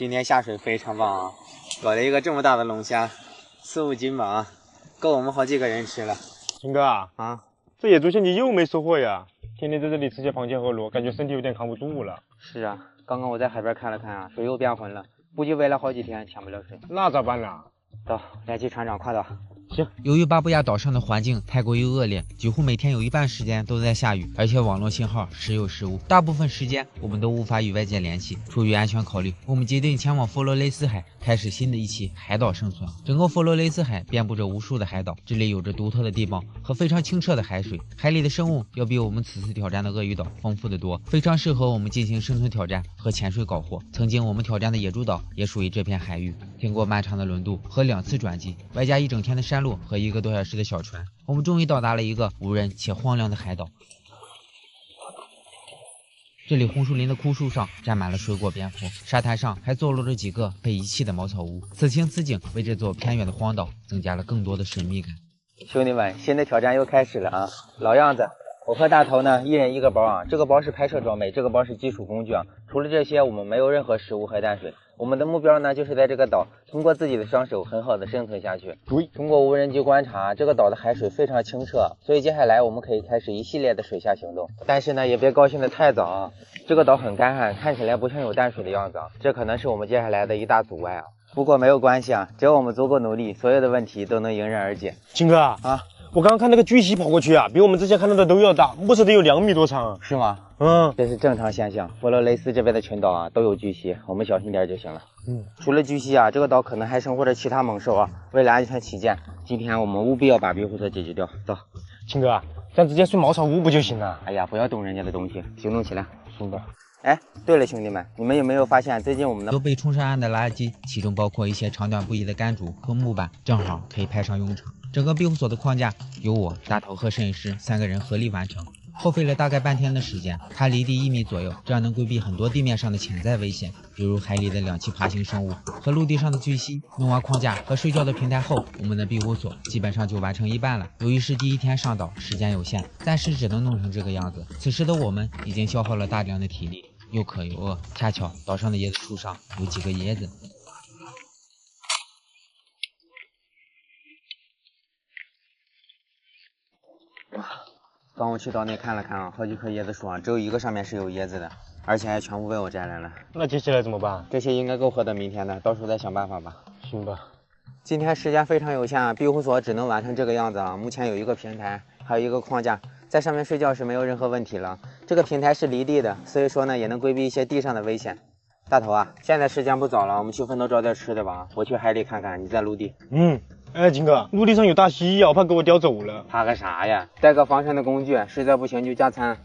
今天下水非常棒啊，搞了一个这么大的龙虾，4、5斤吧啊，够我们好几个人吃了。秦哥啊，这野猪现你又没收获呀？天天在这里吃些螃蟹和螺，感觉身体有点扛不住了。是啊，刚刚我在海边看了看啊，水又变浑了，估计喂了好几天潜不了水。那咋办呢？走，联系船长，快走。行。由于巴布亚岛上的环境太过于恶劣，几乎每天有一半时间都在下雨，而且网络信号时有时无，大部分时间我们都无法与外界联系。出于安全考虑，我们决定前往佛罗雷斯海，开始新的一期海岛生存。整个佛罗雷斯海遍布着无数的海岛，这里有着独特的地貌和非常清澈的海水，海里的生物要比我们此次挑战的鳄鱼岛丰富得多，非常适合我们进行生存挑战和潜水搞活。曾经我们挑战的野猪岛也属于这片海域。经过漫长的轮渡和2次转机，外加一整天的山路和1个多小时的小船，我们终于到达了一个无人且荒凉的海岛。这里红树林的枯树上站满了水果蝙蝠，沙滩上还坐落着几个被遗弃的茅草屋。此情此景为这座偏远的荒岛增加了更多的神秘感。兄弟们，新的挑战又开始了啊！老样子，我和大头呢，一人一个包啊。这个包是拍摄装备，这个包是基础工具啊。除了这些，我们没有任何食物和淡水。我们的目标呢，就是在这个岛通过自己的双手很好的生存下去。对，通过无人机观察，这个岛的海水非常清澈，所以接下来我们可以开始一系列的水下行动。但是呢，也别高兴得太早啊！这个岛很干旱，看起来不像有淡水的样子啊，这可能是我们接下来的一大阻碍啊。不过没有关系啊，只要我们足够努力，所有的问题都能迎刃而解。秦哥啊，我刚刚看那个巨蜥跑过去啊，比我们之前看到的都要大，不是得有2米多长？是吗？这是正常现象。佛罗雷斯这边的群岛啊都有巨蜥，我们小心点就行了。除了巨蜥啊，这个岛可能还生活着其他猛兽啊。为了安全起见，今天我们务必要把庇护所解决掉。走，秦哥啊，咱直接睡茅草屋不就行了？哎呀，不要动人家的东西，行动起来。行的。哎，对了，兄弟们，你们有没有发现最近我们的都被冲上岸的垃圾，其中包括一些长短不一的干竹和木板，正好可以派上用场。整个庇护所的框架由我、大头和摄影师3个人合力完成，耗费了大概半天的时间。它离地1米左右，这样能规避很多地面上的潜在危险，比如海里的两栖爬行生物和陆地上的巨蜥。弄完框架和睡觉的平台后，我们的庇护所基本上就完成一半了。由于是第1天上岛，时间有限，暂时只能弄成这个样子。此时的我们已经消耗了大量的体力，又渴又饿，恰巧岛上的椰子树上有几个椰子。刚我去岛内看了看啊，好几棵椰子树啊，只有1个上面是有椰子的，而且还全部被我摘来了。那接下来怎么办？这些应该够喝到明天的，到时候再想办法吧。行吧。今天时间非常有限啊，庇护所只能完成这个样子啊。目前有一个平台，还有一个框架，在上面睡觉是没有任何问题了。这个平台是离地的，所以说呢也能规避一些地上的危险。大头啊，现在时间不早了，我们去分头找点吃的吧。我去海里看看，你在陆地。哎，金哥，陆地上有大蜥蜴啊，我怕给我叼走了。怕个啥呀？带个防身的工具，实在不行就加餐。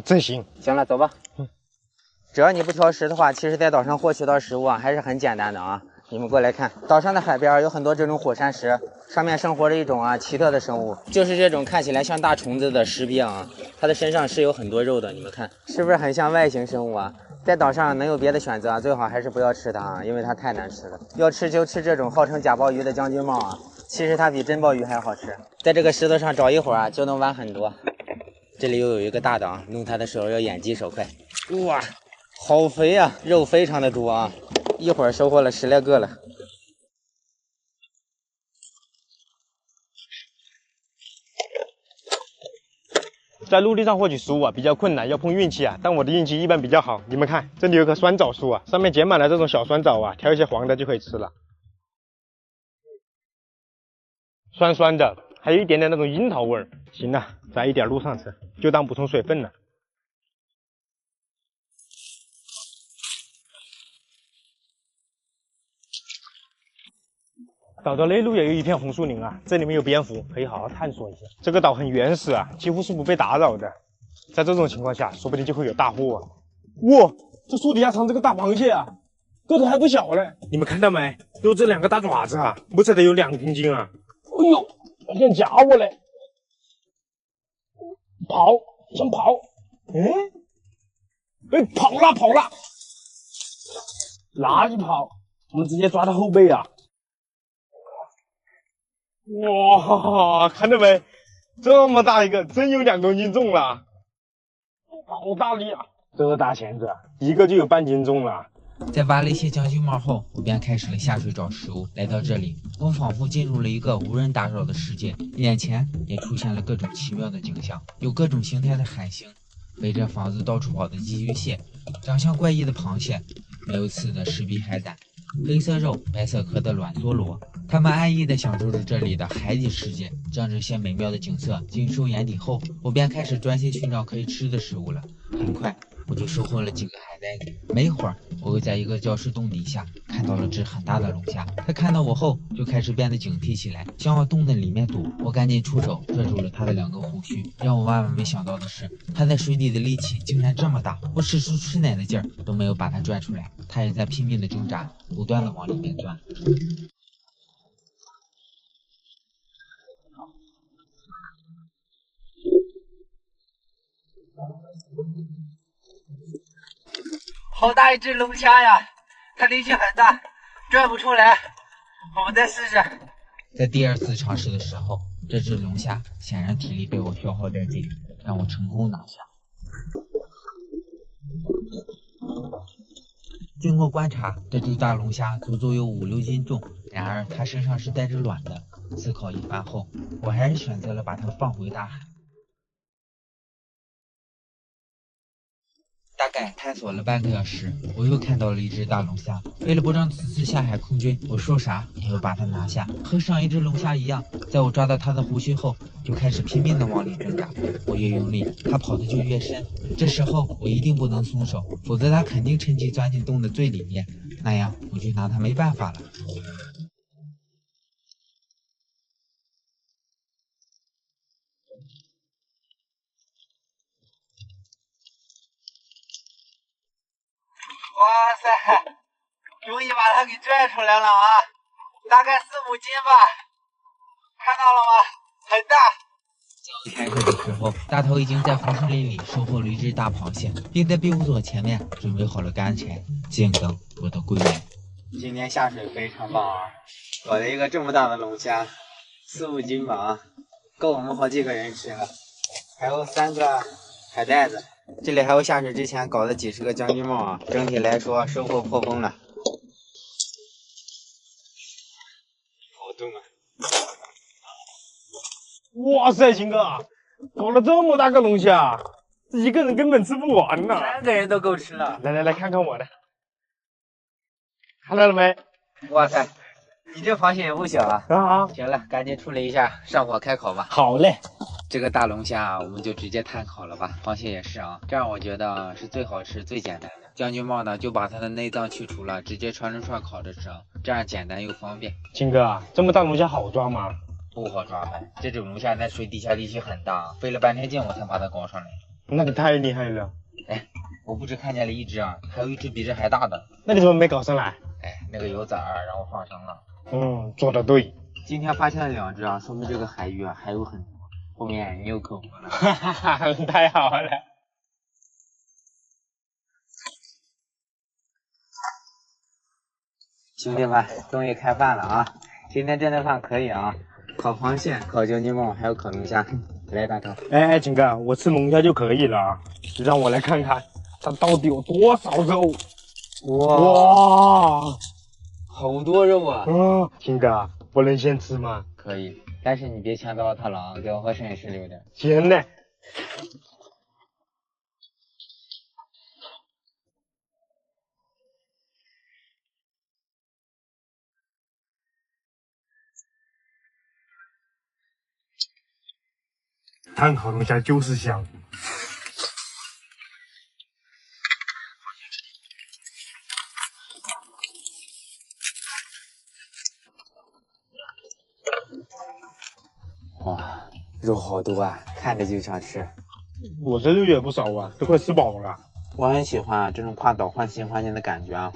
真行。行了，走吧。只要你不挑食的话，其实在岛上获取到食物啊还是很简单的啊。你们过来看，岛上的海边有很多这种火山石，上面生活着一种奇特的生物，就是这种看起来像大虫子的石鳖啊。它的身上是有很多肉的，你们看是不是很像外星生物啊？在岛上能有别的选择，最好还是不要吃它啊，因为它太难吃了。要吃就吃这种号称假鲍鱼的将军帽啊，其实它比真鲍鱼还好吃。在这个石头上找一会儿啊，就能玩很多。这里又有一个大档，弄它的时候要眼疾手快。哇，好肥啊，肉非常的多啊，一会儿收获了10来个了。在陆地上获取食物啊比较困难，要碰运气啊，但我的运气一般比较好。你们看，这里有棵酸枣树啊，上面结满了这种小酸枣啊，挑一些黄的就可以吃了。酸酸的，还有一点点那种樱桃味儿。行了，摘一点路上吃，就当补充水分了。岛的内陆也有一片红树林啊，这里面有蝙蝠，可以好好探索一下。这个岛很原始啊，几乎是不被打扰的。在这种情况下，说不定就会有大货啊！哇，这树底下藏着个大螃蟹啊，个头还不小嘞！你们看到没？有这2个大爪子啊，不才得有2公斤啊！哎呦，还想夹我嘞！跑，想跑！跑啦跑啦！哪里跑？我们直接抓它后背啊！哇，看到没？这么大一个，真有2公斤重了，好大力啊！这大钳子一个就有半斤重了，在挖了一些将军帽后，我便开始了下水找食物。来到这里，我仿佛进入了一个无人打扰的世界，眼前也出现了各种奇妙的景象，有各种形态的海星，围着房子到处跑的寄居蟹，长相怪异的螃蟹，没有刺的石壁海胆，黑色肉白色壳的卵梭罗，它们安逸地享受着这里的海底世界。将这些美妙的景色尽收眼底后，我便开始专心寻找可以吃的食物了。很快我就收获了几个海带子。没一会儿，我又在一个礁石洞底下看到了只很大的龙虾，它看到我后就开始变得警惕起来，想往洞的里面躲。我赶紧出手拽住了它的2个胡须。让我万万没想到的是，它在水底的力气竟然这么大，我使出吃奶的劲儿都没有把它拽出来，它也在拼命的挣扎，不断的往里面钻。好大一只龙虾呀！它力气很大，拽不出来。我们再试试。在第2次尝试的时候，这只龙虾显然体力被我消耗殆尽，让我成功拿下。经过观察，这只大龙虾足足有5、6斤重，然而它身上是带着卵的。思考一番后，我还是选择了把它放回大海。大概探索了半个小时，我又看到了一只大龙虾。为了不让此次下海空军，我说啥也要把它拿下。和上一只龙虾一样，在我抓到它的胡须后，就开始拼命地往里挣扎。我越用力，它跑得就越深。这时候我一定不能松手，否则它肯定趁机钻进洞的最里面，那样我就拿它没办法了。哇塞，终于把它给拽出来了啊！大概4、5斤吧，看到了吗？很大。开课的时候，大头已经在红树林里收获了一只大螃蟹，并在庇护所前面准备好了干柴，静等我的归来。今天下水非常棒啊！搞了一个这么大的龙虾，4、5斤吧啊，够我们好几个人吃了。还有3个海带子，这里还有下水之前搞的几十个将军帽啊！整体来说收获颇丰了。好重啊！哇塞，秦哥，搞了这么大个龙虾，一个人根本吃不完呐！3个人都够吃了。来，看看我的，看到了没？哇塞，你这螃蟹也不小啊！啊，行了，赶紧处理一下，上火开烤吧。好嘞。这个大龙虾啊，我们就直接炭烤了吧。螃蟹也是啊，这样我觉得是最好吃、最简单的。将军帽呢，就把它的内脏去除了，直接穿着串烤着吃，这样简单又方便。秦哥，这么大龙虾好抓吗？不好抓呗，这种龙虾在水底下力气很大，费了半天劲我才把它搞上来。那你太厉害了。哎，我不止看见了一只啊，还有一只比这还大的。那你怎么没搞上来？哎，那个有崽儿让我放生了。做得对。今天发现了2只啊，说明这个海域啊还有很多。后面你有口福了。哈哈，太好了。兄弟们，终于开饭了啊！今天这顿饭可以啊，烤螃蟹、烤将军帽，还有烤龙虾。来，大头。哎，秦哥，我吃龙虾就可以了，让我来看看它到底有多少肉。哇，好多肉啊！秦哥，我能先吃吗？可以，但是你别抢到它了啊，给我和摄影师留点。行嘞。炭烤龙虾就是香。哇，肉好多啊，看着就想吃。我这肉也不少啊，都快吃饱了。我很喜欢这种跨岛换新环境的感觉啊，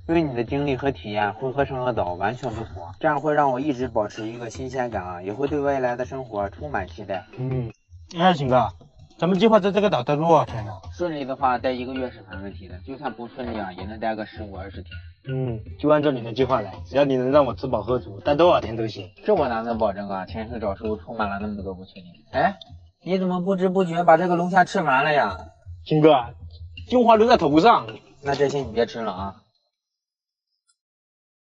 因为你的经历和体验会和上个岛完全不同，这样会让我一直保持一个新鲜感啊，也会对未来的生活充满期待。哎，秦哥，咱们计划在这个岛待多少天呢？顺利的话，待1个月是没问题的，就算不顺利啊，也能待个15、20天。就按照你的计划来，只要你能让我吃饱喝足，待多少天都行。这我哪能保证啊？潜水找食物充满了那么多不确定。哎，你怎么不知不觉把这个龙虾吃完了呀？秦哥，精华留在头上。那这些你别吃了啊。